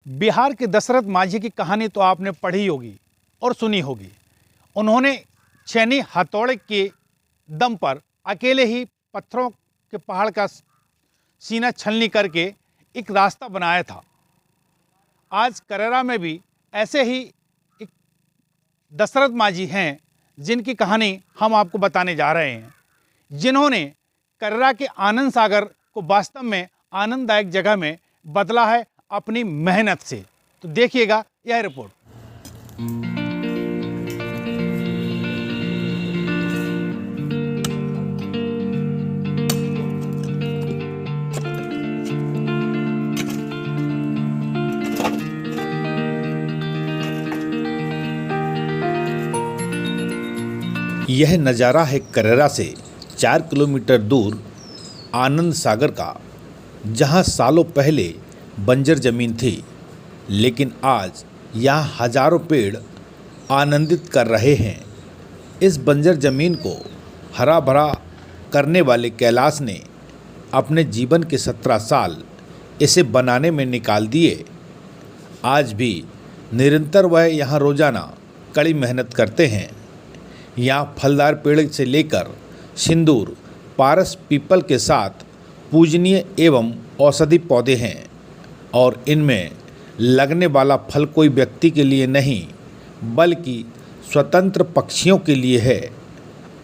बिहार के दशरथ मांझी की कहानी तो आपने पढ़ी होगी और सुनी होगी। उन्होंने छेनी हथौड़े के दम पर अकेले ही पत्थरों के पहाड़ का सीना छलनी करके एक रास्ता बनाया था। आज करेरा में भी ऐसे ही एक दशरथ मांझी हैं जिनकी कहानी हम आपको बताने जा रहे हैं, जिन्होंने करेरा के आनंद सागर को वास्तव में आनंददायक जगह में बदला है अपनी मेहनत से। तो देखिएगा यह रिपोर्ट। यह नज़ारा है करेरा से 4 किलोमीटर दूर आनंद सागर का, जहां सालों पहले बंजर ज़मीन थी, लेकिन आज यहाँ हजारों पेड़ आनंदित कर रहे हैं। इस बंजर ज़मीन को हरा भरा करने वाले कैलाश ने अपने जीवन के 17 साल इसे बनाने में निकाल दिए। आज भी निरंतर वह यहाँ रोज़ाना कड़ी मेहनत करते हैं। यहाँ फलदार पेड़ से लेकर सिंदूर, पारस, पीपल के साथ पूजनीय एवं औषधि पौधे हैं, और इनमें लगने वाला फल कोई व्यक्ति के लिए नहीं बल्कि स्वतंत्र पक्षियों के लिए है।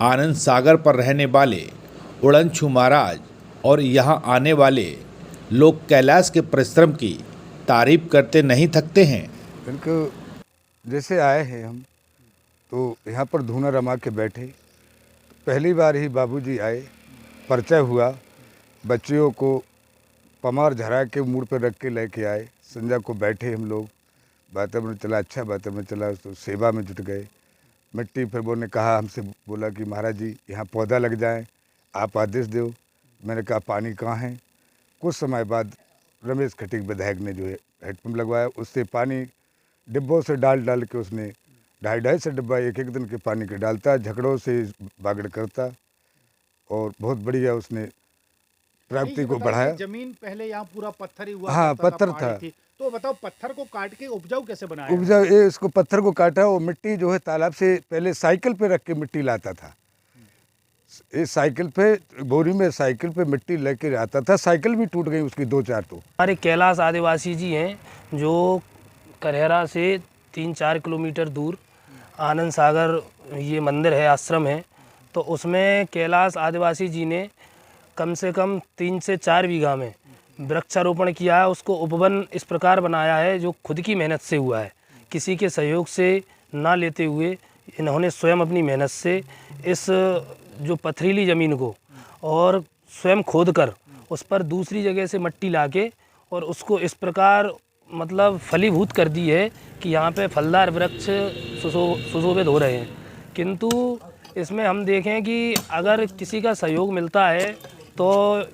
आनंद सागर पर रहने वाले उड़नछू महाराज और यहाँ आने वाले लोग कैलाश के परिश्रम की तारीफ करते नहीं थकते हैं। इनको जैसे आए हैं हम तो यहाँ पर धूना रमा के बैठे। पहली बार ही बाबूजी आए, परिचय हुआ, बच्चियों को पमार झरा के मूड पर रख के लेके आए। संध्या को बैठे हम लोग, बातें में चला, अच्छा बातें में चला, तो सेवा में जुट गए। मिट्टी फिर वो ने कहा, हमसे बोला कि महाराज जी यहाँ पौधा लग जाए, आप आदेश दो। मैंने कहा पानी कहाँ है। कुछ समय बाद रमेश खटीक विधायक ने जो है हेडपम्प लगवाया, उससे पानी डिब्बों से डाल के उसने 250 डिब्बा एक दिन के पानी के डालता, झगड़ों से बागड़ करता, और बहुत बढ़िया उसने प्राप्ति को बढ़ाया। जमीन पहले यहाँ पूरा पत्थर ही हुआ। हाँ, पत्थर था। तो बताओ, पत्थर को काट के उपजाऊ कैसे बनाया? उपजाऊ ये इसको पत्थर को काटा, और मिट्टी जो है तालाब से पहले साइकिल पे रख के मिट्टी लाता था। इस साइकिल पे, बोरी में साइकिल पे मिट्टी लेके आता था। साइकिल भी टूट गई उसकी 2-4 तो। हमारे कैलाश आदिवासी जी हैं जो करेरा से 3-4 किलोमीटर दूर आनंद सागर ये मंदिर है, आश्रम है। तो उसमें कैलाश आदिवासी जी ने कम से कम 3 से 4 बीघा में वृक्षारोपण किया है। उसको उपवन इस प्रकार बनाया है जो खुद की मेहनत से हुआ है, किसी के सहयोग से ना लेते हुए इन्होंने स्वयं अपनी मेहनत से इस जो पथरीली ज़मीन को और स्वयं खोद कर उस पर दूसरी जगह से मिट्टी लाके और उसको इस प्रकार मतलब फलीभूत कर दी है कि यहाँ पे फलदार वृक्ष सुशोभित हो रहे हैं। किंतु इसमें हम देखें कि अगर किसी का सहयोग मिलता है तो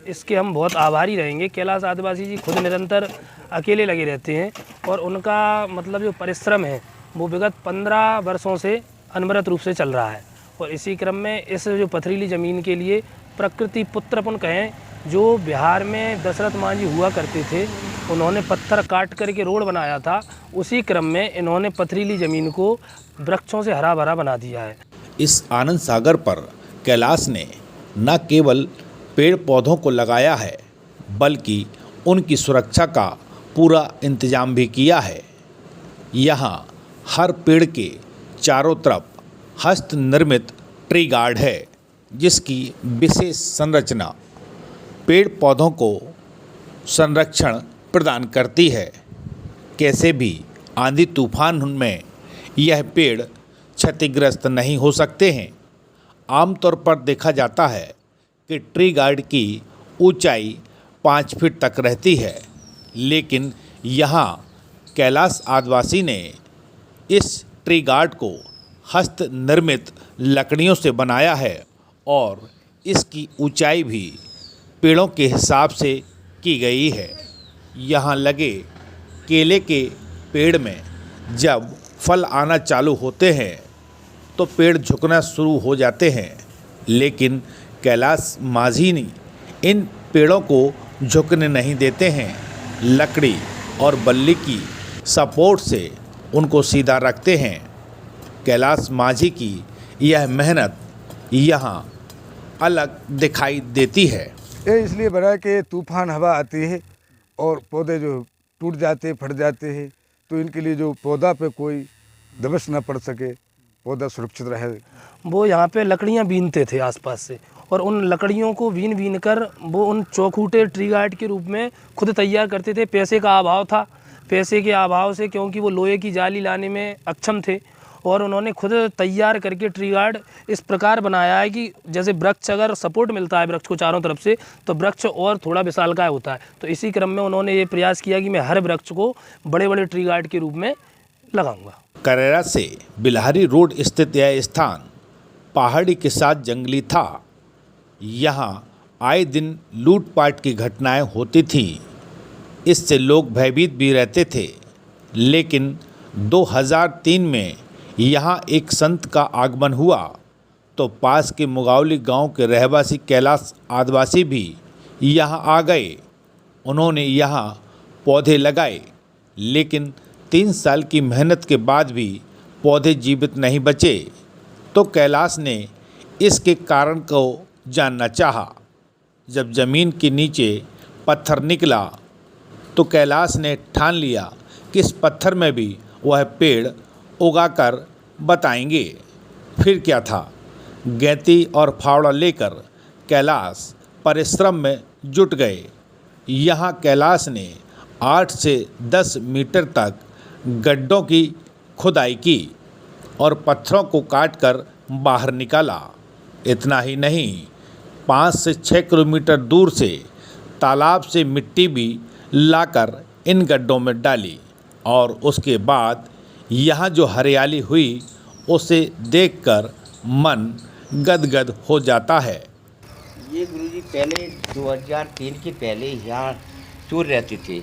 इसके हम बहुत आभारी रहेंगे। कैलाश आदिवासी जी खुद निरंतर अकेले लगे रहते हैं, और उनका मतलब जो परिश्रम है वो विगत 15 वर्षों से अनवरत रूप से चल रहा है। और इसी क्रम में इस जो पथरीली ज़मीन के लिए प्रकृति पुत्र अपन कहें, जो बिहार में दशरथ मांझी हुआ करते थे, उन्होंने पत्थर काट करके रोड बनाया था। उसी क्रम में इन्होंने पथरीली ज़मीन को वृक्षों से हरा भरा बना दिया है। इस आनंद सागर पर कैलाश ने न केवल पेड़ पौधों को लगाया है बल्कि उनकी सुरक्षा का पूरा इंतजाम भी किया है। यहाँ हर पेड़ के चारों तरफ हस्त निर्मित ट्री गार्ड है, जिसकी विशेष संरचना पेड़ पौधों को संरक्षण प्रदान करती है। कैसे भी आंधी तूफान में यह पेड़ क्षतिग्रस्त नहीं हो सकते हैं। आमतौर पर देखा जाता है कि ट्री गार्ड की ऊंचाई 5 फीट तक रहती है, लेकिन यहाँ कैलाश आदिवासी ने इस ट्री गार्ड को हस्त निर्मित लकड़ियों से बनाया है, और इसकी ऊंचाई भी पेड़ों के हिसाब से की गई है। यहाँ लगे केले के पेड़ में जब फल आना चालू होते हैं तो पेड़ झुकना शुरू हो जाते हैं, लेकिन कैलाश मांझी इन पेड़ों को झुकने नहीं देते हैं। लकड़ी और बल्ली की सपोर्ट से उनको सीधा रखते हैं। कैलाश माझी की यह मेहनत यहाँ अलग दिखाई देती है। ये इसलिए बना कि तूफान हवा आती है और पौधे जो टूट जाते फट जाते हैं, तो इनके लिए जो पौधा पे कोई दबस ना पड़ सके, पौधा सुरक्षित रहे। वो यहाँ पे लकड़ियाँ बीनते थे आसपास से, और उन लकड़ियों को बीन कर वो उन चौखूटे ट्री गार्ड के रूप में खुद तैयार करते थे। पैसे का अभाव था, पैसे के अभाव से, क्योंकि वो लोहे की जाली लाने में अक्षम थे, और उन्होंने खुद तैयार करके ट्री गार्ड इस प्रकार बनाया है कि जैसे वृक्ष अगर सपोर्ट मिलता है वृक्ष को चारों तरफ से, तो वृक्ष और थोड़ा विशालकाय होता है। तो इसी क्रम में उन्होंने ये प्रयास किया कि मैं हर वृक्ष को बड़े बड़े ट्री गार्ड के रूप में लगाऊंगा। करेरा से बिल्हारी रोड स्थित यह स्थान पहाड़ी के साथ जंगली था। यहाँ आए दिन लूटपाट की घटनाएं होती थीं। इससे लोग भयभीत भी रहते थे। लेकिन 2003 में यहाँ एक संत का आगमन हुआ तो पास के मुगावली गांव के रहवासी कैलाश आदिवासी भी यहाँ आ गए। उन्होंने यहाँ पौधे लगाए, लेकिन 3 साल की मेहनत के बाद भी पौधे जीवित नहीं बचे। तो कैलाश ने इसके कारण को जानना चाहा। जब ज़मीन के नीचे पत्थर निकला तो कैलाश ने ठान लिया कि इस पत्थर में भी वह पेड़ उगाकर बताएंगे। फिर क्या था, गैंती और फावड़ा लेकर कैलाश परिश्रम में जुट गए। यहाँ कैलाश ने 8 से 10 मीटर तक गड्ढों की खुदाई की और पत्थरों को काटकर बाहर निकाला। इतना ही नहीं, 5 से 6 किलोमीटर दूर से तालाब से मिट्टी भी लाकर इन गड्ढों में डाली, और उसके बाद यहाँ जो हरियाली हुई उसे देखकर मन गदगद हो जाता है। ये गुरुजी पहले 2003 के पहले यहाँ चोर रहते थे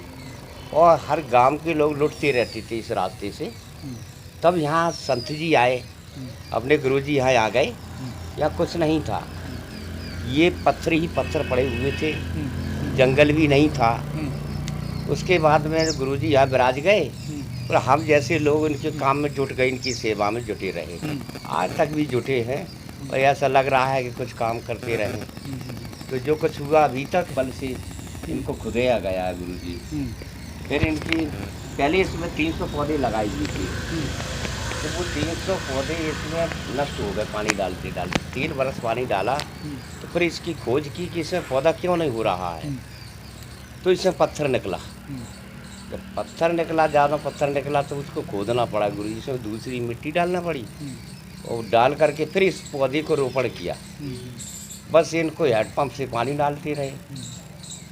और हर गांव के लोग लुटते रहते थे इस रास्ते से। तब यहाँ संत जी आए, अपने गुरुजी यहाँ आ गए। यहाँ कुछ नहीं था, ये पत्थर ही पत्थर पड़े हुए थे, जंगल भी नहीं था। उसके बाद में गुरुजी यहाँ विराज गए और हम जैसे लोग इनके काम में जुट गए, इनकी सेवा में जुटे रहे। आज तक भी जुटे हैं और ऐसा लग रहा है कि कुछ काम करते रहें। तो जो कुछ हुआ अभी तक बल से इनको खुदाया गया है गुरुजी। फिर इनकी पहले इसमें 300 पौधे लगाए हुए थे, तो वो 300 पौधे इसमें नष्ट हो गए पानी डालते डालते। 3 बरस पानी डाला तो फिर इसकी खोज की कि इसमें पौधा क्यों नहीं हो रहा है। तो इसमें पत्थर निकला। जब पत्थर निकला, ज़्यादा पत्थर निकला तो उसको खोदना पड़ा गुरुजी, इसमें दूसरी मिट्टी डालना पड़ी और डाल करके फिर इस पौधे को रोपण किया। बस इनको हैंडपम्प से पानी डालते रहे,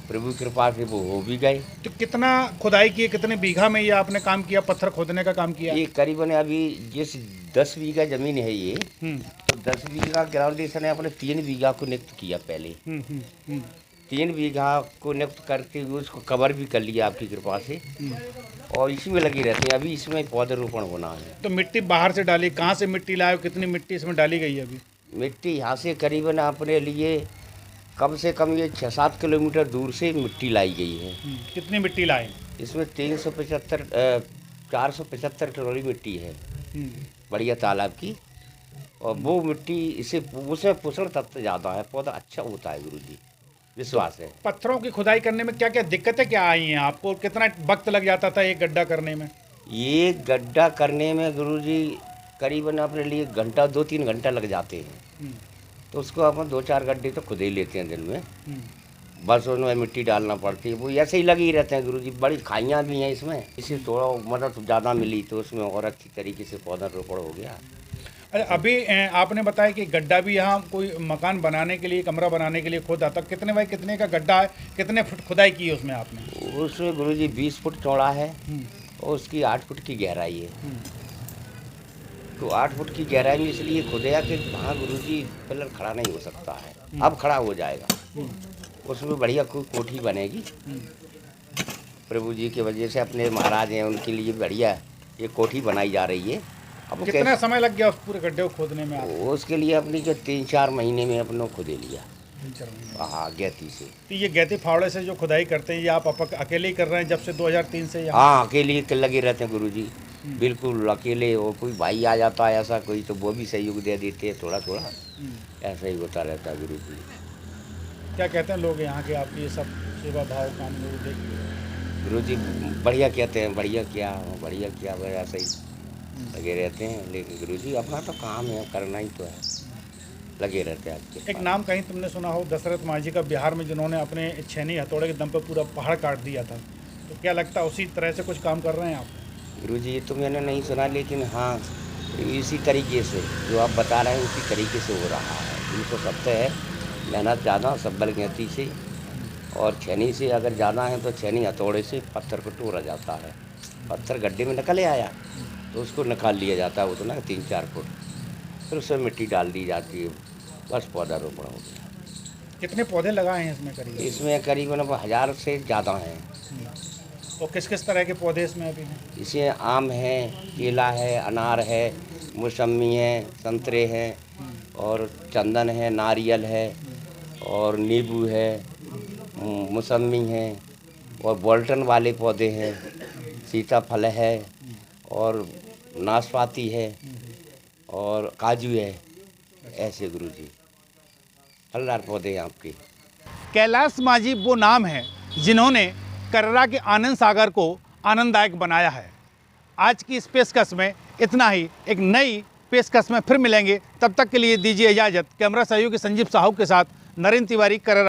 प्रभु कृपा से वो हो भी गए। तो कितना खुदाई की, कितने बीघा में ये आपने काम किया, पत्थर खोदने का काम किया? ये करीबन अभी जिस 10 बीघा जमीन है ये, तो 10 बीघा ग्राउंडेशन है, अपने 3 बीघा को नियुक्त किया पहले। 3 बीघा को नियुक्त करके उसको कवर भी कर लिया आपकी कृपा से, और इसी में लगे रहते हैं। अभी इसमें पौधरोपण होना है। तो मिट्टी बाहर से डाली, कहाँ से मिट्टी लाए, कितनी मिट्टी इसमें डाली गई है अभी? मिट्टी यहाँ से करीबन अपने लिए कम से कम ये 6-7 किलोमीटर दूर से मिट्टी लाई गई है। कितनी मिट्टी लाए? इसमें 475 ट्रॉली मिट्टी है बढ़िया तालाब की, और वो मिट्टी इसे उसमें पोषण तत्व ज़्यादा है, पौधा अच्छा होता है गुरुजी, विश्वास है। पत्थरों की खुदाई करने में क्या क्या दिक्कतें क्या आई हैं आपको? कितना वक्त लग जाता था एक गड्ढा करने में? ये गड्ढा करने में गुरुजी करीबन अपने लिए घंटा 2-3 घंटा लग जाते हैं। तो उसको अपन 2-4 गड्ढे तो खुद ही लेते हैं दिन में। बस उनमें मिट्टी डालना पड़ती है, वो ऐसे ही लगे ही रहते हैं गुरुजी। बड़ी खाइयाँ भी हैं इसमें, इसे थोड़ा मदद ज़्यादा मिली तो उसमें और अच्छी तरीके से पौधा रोपण हो गया। अरे अभी आपने बताया कि गड्ढा भी यहाँ कोई मकान बनाने के लिए, कमरा बनाने के लिए खोदा था। कितने बाई कितने का गड्ढा है, कितने फुट खुदाई की है उसमें आपने? उसमें गुरुजी 20 फुट चौड़ा है और उसकी 8 फुट की गहराई है। तो 8 फुट की गहराई में इसलिए खुदाया कि वहाँ गुरुजी पिलर खड़ा नहीं हो सकता है, अब खड़ा हो जाएगा। उसमें बढ़िया कोई कोठी बनेगी प्रभु जी की वजह से, अपने महाराज हैं उनके लिए बढ़िया ये कोठी बनाई जा रही है। अब कितना समय लग गया उस पूरे गड्ढे को खोदने में? उसके लिए अपनी जो 3-4 महीने में अपनों खुदे लिया। हाँ गैती से। तो ये गैती फावड़े से जो खुदाई करते हैं ये आप अकेले ही कर रहे हैं जब से 2003 से यहाँ? हाँ अकेले लगे रहते हैं गुरुजी, बिल्कुल अकेले। और कोई भाई आ जाता है ऐसा कोई तो वो भी सहयोग दे देते हैं थोड़ा थोड़ा, ऐसा ही होता रहता है गुरुजी। क्या कहते हैं लोग यहाँ के आपकी ये सब सेवा भाव काम लोग देख के? गुरुजी बढ़िया कहते हैं, बढ़िया क्या बस ऐसा ही लगे रहते हैं। लेकिन गुरुजी अपना तो काम है, करना ही तो है, लगे रहते हैं आपके। एक नाम कहीं तुमने सुना हो दशरथ मांझी का, बिहार में जिन्होंने अपने छेनी हथौड़े के दम पर पूरा पहाड़ काट दिया था, तो क्या लगता है उसी तरह से कुछ काम कर रहे हैं आप? गुरुजी ये तो मैंने नहीं सुना, लेकिन हाँ इसी तरीके से जो आप बता रहे हैं उसी तरीके से हो रहा है। इनको सत्य है, मेहनत ज़्यादा सब्बल गैती से, और छेनी से अगर ज़्यादा है तो छेनी हथौड़े से पत्थर को तोड़ा जाता है। पत्थर गड्ढे में निकल आया तो उसको निकाल लिया जाता है उतना 3-4 फुट, फिर उसमें मिट्टी डाल दी जाती है, बस पौधा रोपण हो गया। कितने पौधे लगाए हैं इसमें करीब? इसमें करीबन 1000 से ज़्यादा हैं। और किस किस तरह के पौधे इसमें अभी हैं? इसमें आम है, केला है, अनार है, मौसमी है, संतरे हैं, और चंदन है, नारियल है, और नींबू है, मौसमी है, और बोल्टन वाले पौधे हैं, सीताफल है, और नाशपाती है, और काजू है। ऐसे गुरुजी फलदार पौधे हैं आपके। कैलाश मांझी वो नाम है जिन्होंने कर्रा के आनंद सागर को आनंददायक बनाया है। आज की इस पेशकश में इतना ही। एक नई पेशकश में फिर मिलेंगे, तब तक के लिए दीजिए इजाज़त। कैमरा सहयोगी संजीव साहू के साथ नरेंद्र तिवारी, कर्रा।